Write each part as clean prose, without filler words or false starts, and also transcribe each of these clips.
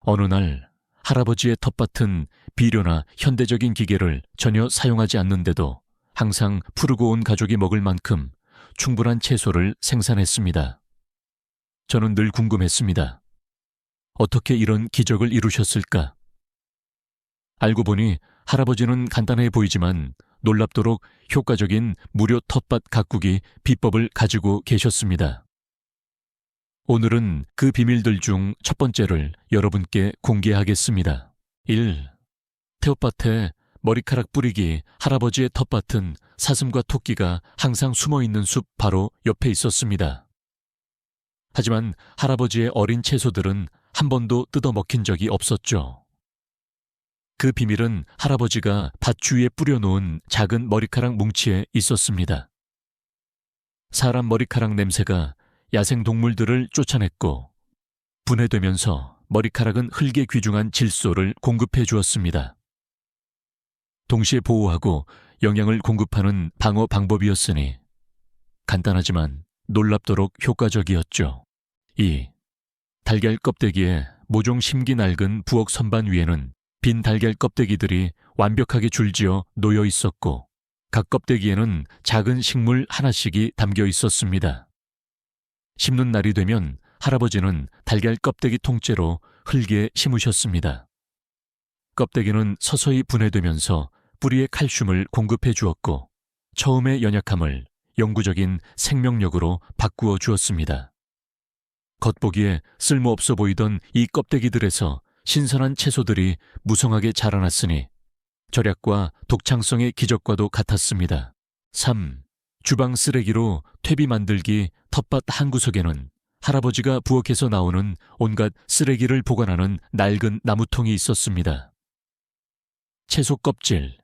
어느 날 할아버지의 텃밭은 비료나 현대적인 기계를 전혀 사용하지 않는데도 항상 푸르고 온 가족이 먹을 만큼 충분한 채소를 생산했습니다. 저는 늘 궁금했습니다. 어떻게 이런 기적을 이루셨을까? 알고 보니 할아버지는 간단해 보이지만 놀랍도록 효과적인 무료 텃밭 가꾸기 비법을 가지고 계셨습니다. 오늘은 그 비밀들 중 첫 번째를 여러분께 공개하겠습니다. 1. 텃밭에 머리카락 뿌리기. 할아버지의 텃밭은 사슴과 토끼가 항상 숨어있는 숲 바로 옆에 있었습니다. 하지만 할아버지의 어린 채소들은 한 번도 뜯어먹힌 적이 없었죠. 그 비밀은 할아버지가 밭 주위에 뿌려놓은 작은 머리카락 뭉치에 있었습니다. 사람 머리카락 냄새가 야생동물들을 쫓아냈고 분해되면서 머리카락은 흙에 귀중한 질소를 공급해 주었습니다. 동시에 보호하고 영양을 공급하는 방어 방법이었으니 간단하지만 놀랍도록 효과적이었죠. 2. 달걀 껍데기에 모종 심기 낡은 부엌 선반 위에는 빈 달걀 껍데기들이 완벽하게 줄지어 놓여 있었고 각 껍데기에는 작은 식물 하나씩이 담겨 있었습니다. 심는 날이 되면 할아버지는 달걀 껍데기 통째로 흙에 심으셨습니다. 껍데기는 서서히 분해되면서 뿌리에 칼슘을 공급해 주었고 처음의 연약함을 영구적인 생명력으로 바꾸어 주었습니다. 겉보기에 쓸모없어 보이던 이 껍데기들에서 신선한 채소들이 무성하게 자라났으니 절약과 독창성의 기적과도 같았습니다. 3. 주방 쓰레기로 퇴비 만들기. 텃밭 한 구석에는 할아버지가 부엌에서 나오는 온갖 쓰레기를 보관하는 낡은 나무통이 있었습니다. 채소 껍질,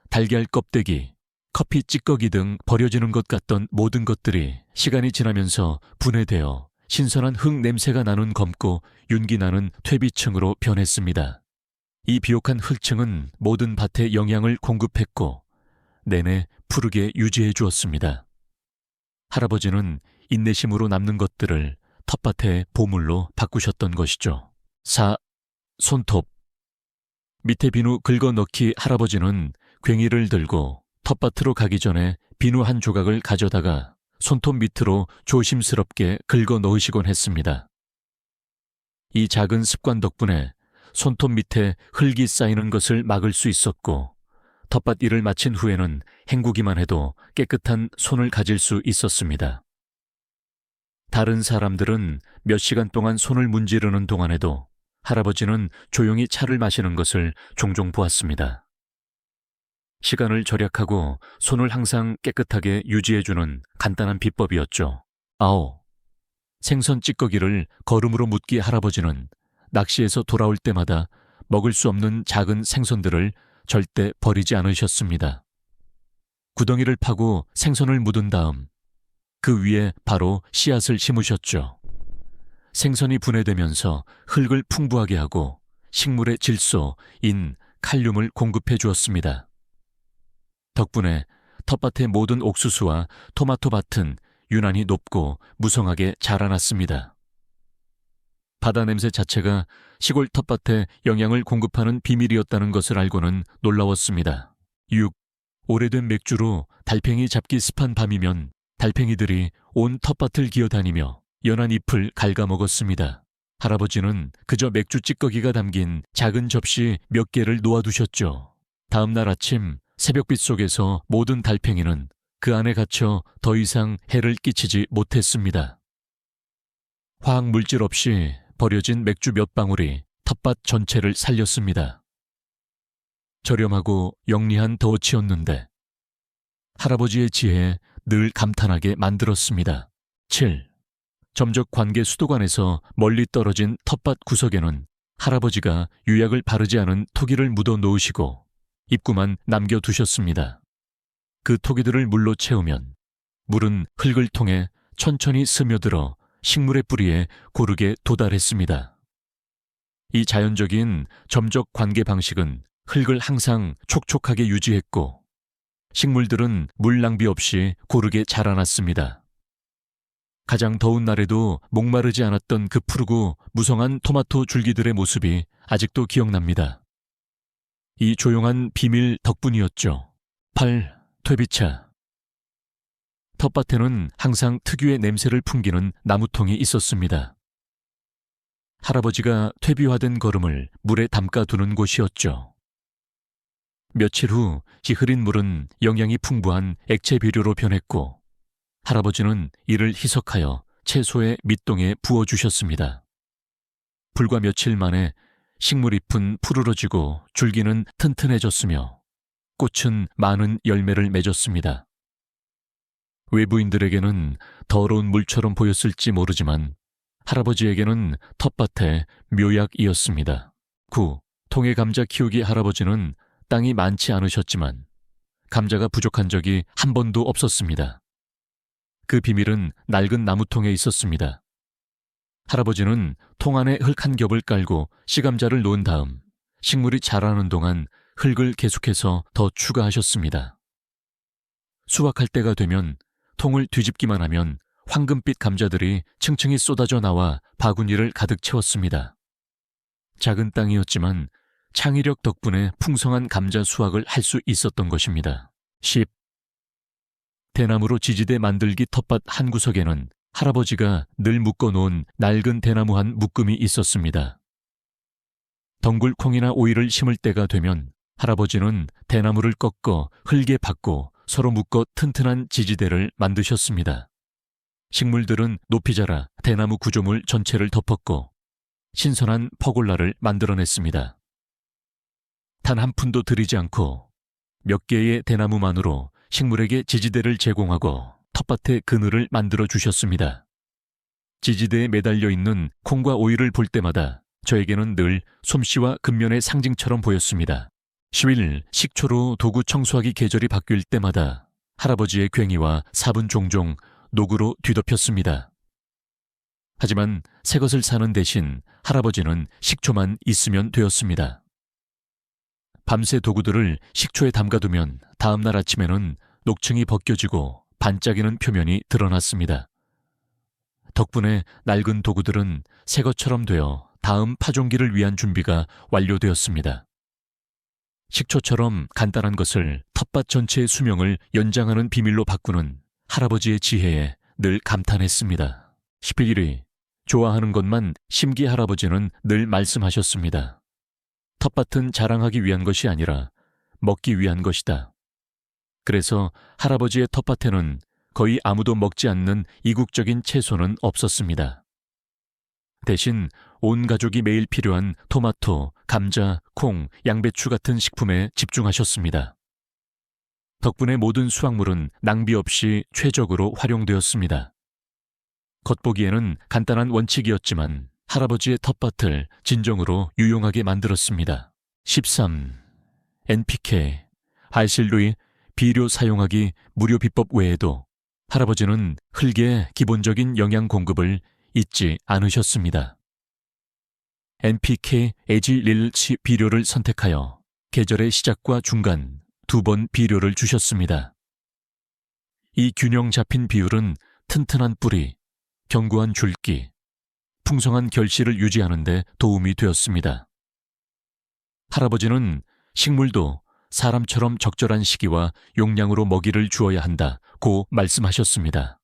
달걀 껍데기, 커피 찌꺼기 등 버려지는 것 같던 모든 것들이 시간이 지나면서 분해되어 신선한 흙 냄새가 나는 검고 윤기 나는 퇴비층으로 변했습니다. 이 비옥한 흙층은 모든 밭에 영양을 공급했고 내내 푸르게 유지해 주었습니다. 할아버지는 인내심으로 남는 것들을 텃밭의 보물로 바꾸셨던 것이죠. 4. 손톱. 밑에 비누 긁어 넣기. 할아버지는 괭이를 들고 텃밭으로 가기 전에 비누 한 조각을 가져다가 손톱 밑으로 조심스럽게 긁어 넣으시곤 했습니다. 이 작은 습관 덕분에 손톱 밑에 흙이 쌓이는 것을 막을 수 있었고 텃밭 일을 마친 후에는 헹구기만 해도 깨끗한 손을 가질 수 있었습니다. 다른 사람들은 몇 시간 동안 손을 문지르는 동안에도 할아버지는 조용히 차를 마시는 것을 종종 보았습니다. 시간을 절약하고 손을 항상 깨끗하게 유지해주는 간단한 비법이었죠. 9. 생선 찌꺼기를 거름으로 묻기. 할아버지는 낚시에서 돌아올 때마다 먹을 수 없는 작은 생선들을 절대 버리지 않으셨습니다. 구덩이를 파고 생선을 묻은 다음 그 위에 바로 씨앗을 심으셨죠. 생선이 분해되면서 흙을 풍부하게 하고 식물의 질소, 인, 칼륨을 공급해 주었습니다. 덕분에 텃밭의 모든 옥수수와 토마토 밭은 유난히 높고 무성하게 자라났습니다. 바다 냄새 자체가 시골 텃밭에 영양을 공급하는 비밀이었다는 것을 알고는 놀라웠습니다. 6. 오래된 맥주로 달팽이 잡기. 습한 밤이면 달팽이들이 온 텃밭을 기어다니며 연한 잎을 갉아먹었습니다. 할아버지는 그저 맥주 찌꺼기가 담긴 작은 접시 몇 개를 놓아두셨죠. 다음 날 아침 새벽빛 속에서 모든 달팽이는 그 안에 갇혀 더 이상 해를 끼치지 못했습니다. 화학 물질 없이 버려진 맥주 몇 방울이 텃밭 전체를 살렸습니다. 저렴하고 영리한 덫이었는데 할아버지의 지혜에 늘 감탄하게 만들었습니다. 7. 점적 관계 수도관에서 멀리 떨어진 텃밭 구석에는 할아버지가 유약을 바르지 않은 토기를 묻어 놓으시고 입구만 남겨두셨습니다. 그 토기들을 물로 채우면 물은 흙을 통해 천천히 스며들어 식물의 뿌리에 고르게 도달했습니다. 이 자연적인 점적 관계 방식은 흙을 항상 촉촉하게 유지했고 식물들은 물 낭비 없이 고르게 자라났습니다. 가장 더운 날에도 목마르지 않았던 그 푸르고 무성한 토마토 줄기들의 모습이 아직도 기억납니다. 이 조용한 비밀 덕분이었죠. 8. 퇴비차. 텃밭에는 항상 특유의 냄새를 풍기는 나무통이 있었습니다. 할아버지가 퇴비화된 거름을 물에 담가두는 곳이었죠. 며칠 후 이 흐린 물은 영양이 풍부한 액체 비료로 변했고 할아버지는 이를 희석하여 채소의 밑동에 부어주셨습니다. 불과 며칠 만에 식물잎은 푸르러지고 줄기는 튼튼해졌으며 꽃은 많은 열매를 맺었습니다. 외부인들에게는 더러운 물처럼 보였을지 모르지만 할아버지에게는 텃밭의 묘약이었습니다. 9. 통의 감자 키우기. 할아버지는 땅이 많지 않으셨지만 감자가 부족한 적이 한 번도 없었습니다. 그 비밀은 낡은 나무통에 있었습니다. 할아버지는 통 안에 흙 한 겹을 깔고 씨감자를 놓은 다음 식물이 자라는 동안 흙을 계속해서 더 추가하셨습니다. 수확할 때가 되면 통을 뒤집기만 하면 황금빛 감자들이 층층이 쏟아져 나와 바구니를 가득 채웠습니다. 작은 땅이었지만 창의력 덕분에 풍성한 감자 수확을 할 수 있었던 것입니다. 10. 대나무로 지지대 만들기. 텃밭 한 구석에는 할아버지가 늘 묶어놓은 낡은 대나무 한 묶음이 있었습니다. 덩굴 콩이나 오이를 심을 때가 되면 할아버지는 대나무를 꺾어 흙에 박고 서로 묶어 튼튼한 지지대를 만드셨습니다. 식물들은 높이 자라 대나무 구조물 전체를 덮었고 신선한 퍼골라를 만들어냈습니다. 단 한 푼도 들이지 않고 몇 개의 대나무만으로 식물에게 지지대를 제공하고 텃밭의 그늘을 만들어 주셨습니다. 지지대에 매달려 있는 콩과 오이를 볼 때마다 저에게는 늘 솜씨와 근면의 상징처럼 보였습니다. 11. 식초로 도구 청소하기. 계절이 바뀔 때마다 할아버지의 괭이와 삽은 종종 녹으로 뒤덮였습니다. 하지만 새 것을 사는 대신 할아버지는 식초만 있으면 되었습니다. 밤새 도구들을 식초에 담가두면 다음날 아침에는 녹층이 벗겨지고 반짝이는 표면이 드러났습니다. 덕분에 낡은 도구들은 새 것처럼 되어 다음 파종기를 위한 준비가 완료되었습니다. 식초처럼 간단한 것을 텃밭 전체의 수명을 연장하는 비밀로 바꾸는 할아버지의 지혜에 늘 감탄했습니다. 11위. 좋아하는 것만 심기. 할아버지는 늘 말씀하셨습니다. 텃밭은 자랑하기 위한 것이 아니라 먹기 위한 것이다. 그래서 할아버지의 텃밭에는 거의 아무도 먹지 않는 이국적인 채소는 없었습니다. 대신 온 가족이 매일 필요한 토마토, 감자, 콩, 양배추 같은 식품에 집중하셨습니다. 덕분에 모든 수확물은 낭비 없이 최적으로 활용되었습니다. 겉보기에는 간단한 원칙이었지만 할아버지의 텃밭을 진정으로 유용하게 만들었습니다. 13. NPK, 알실루이 비료 사용하기 무료 비법 외에도 할아버지는 흙의 기본적인 영양 공급을 잊지 않으셨습니다. NPK 에지릴치 비료를 선택하여 계절의 시작과 중간 2번 비료를 주셨습니다. 이 균형 잡힌 비율은 튼튼한 뿌리, 견고한 줄기, 풍성한 결실을 유지하는 데 도움이 되었습니다. 할아버지는 식물도 사람처럼 적절한 시기와 용량으로 먹이를 주어야 한다고 말씀하셨습니다.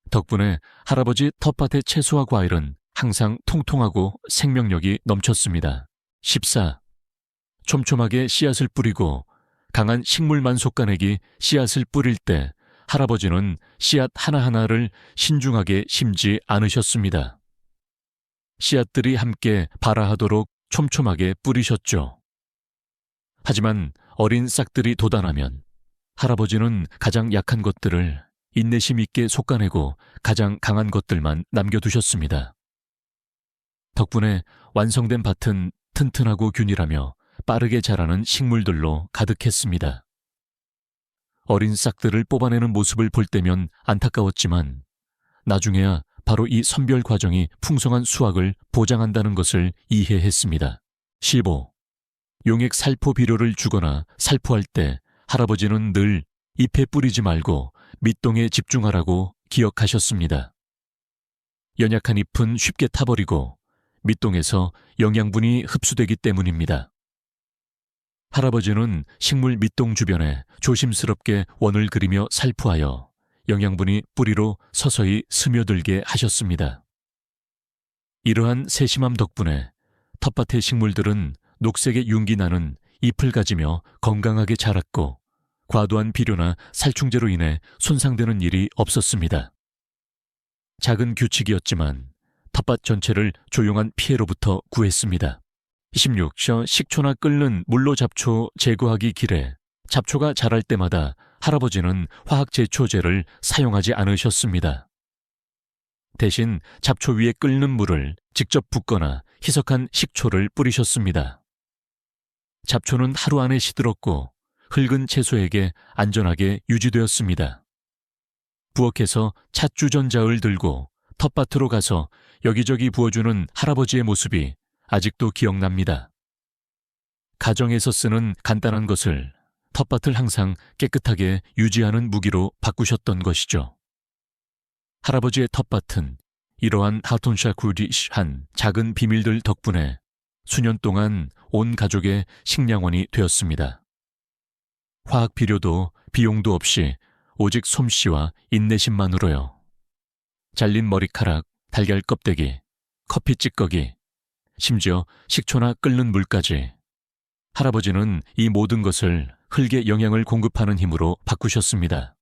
덕분에 할아버지 텃밭의 채소와 과일은 항상 통통하고 생명력이 넘쳤습니다. 14. 촘촘하게 씨앗을 뿌리고 강한 식물만 솎아내기. 씨앗을 뿌릴 때 할아버지는 씨앗 하나하나를 신중하게 심지 않으셨습니다. 씨앗들이 함께 발아하도록 촘촘하게 뿌리셨죠. 하지만 어린 싹들이 돋아나면 할아버지는 가장 약한 것들을 인내심 있게 솎아내고 가장 강한 것들만 남겨두셨습니다. 덕분에 완성된 밭은 튼튼하고 균일하며 빠르게 자라는 식물들로 가득했습니다. 어린 싹들을 뽑아내는 모습을 볼 때면 안타까웠지만 나중에야 바로 이 선별 과정이 풍성한 수확을 보장한다는 것을 이해했습니다. 15. 용액 살포 비료를 주거나 살포할 때 할아버지는 늘 잎에 뿌리지 말고 밑동에 집중하라고 기억하셨습니다. 연약한 잎은 쉽게 타버리고 밑동에서 영양분이 흡수되기 때문입니다. 할아버지는 식물 밑동 주변에 조심스럽게 원을 그리며 살포하여 영양분이 뿌리로 서서히 스며들게 하셨습니다. 이러한 세심함 덕분에 텃밭의 식물들은 녹색의 윤기 나는 잎을 가지며 건강하게 자랐고 과도한 비료나 살충제로 인해 손상되는 일이 없었습니다. 작은 규칙이었지만 텃밭 전체를 조용한 피해로부터 구했습니다. 26. 식초나 끓는 물로 잡초 제거하기 길에 잡초가 자랄 때마다 할아버지는 화학 제초제를 사용하지 않으셨습니다. 대신 잡초 위에 끓는 물을 직접 붓거나 희석한 식초를 뿌리셨습니다. 잡초는 하루 안에 시들었고 흙은 채소에게 안전하게 유지되었습니다. 부엌에서 찻주전자를 들고 텃밭으로 가서 여기저기 부어주는 할아버지의 모습이 아직도 기억납니다. 가정에서 쓰는 간단한 것을 텃밭을 항상 깨끗하게 유지하는 무기로 바꾸셨던 것이죠. 할아버지의 텃밭은 이러한 하톤샤쿠디한 작은 비밀들 덕분에 수년 동안 온 가족의 식량원이 되었습니다. 화학 비료도 비용도 없이 오직 솜씨와 인내심만으로요. 잘린 머리카락, 달걀 껍데기, 커피 찌꺼기, 심지어 식초나 끓는 물까지 할아버지는 이 모든 것을 흙에 영양을 공급하는 힘으로 바꾸셨습니다.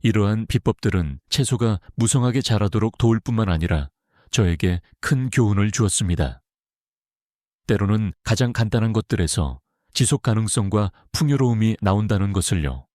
이러한 비법들은 채소가 무성하게 자라도록 도울 뿐만 아니라 저에게 큰 교훈을 주었습니다. 때로는 가장 간단한 것들에서 지속 가능성과 풍요로움이 나온다는 것을요.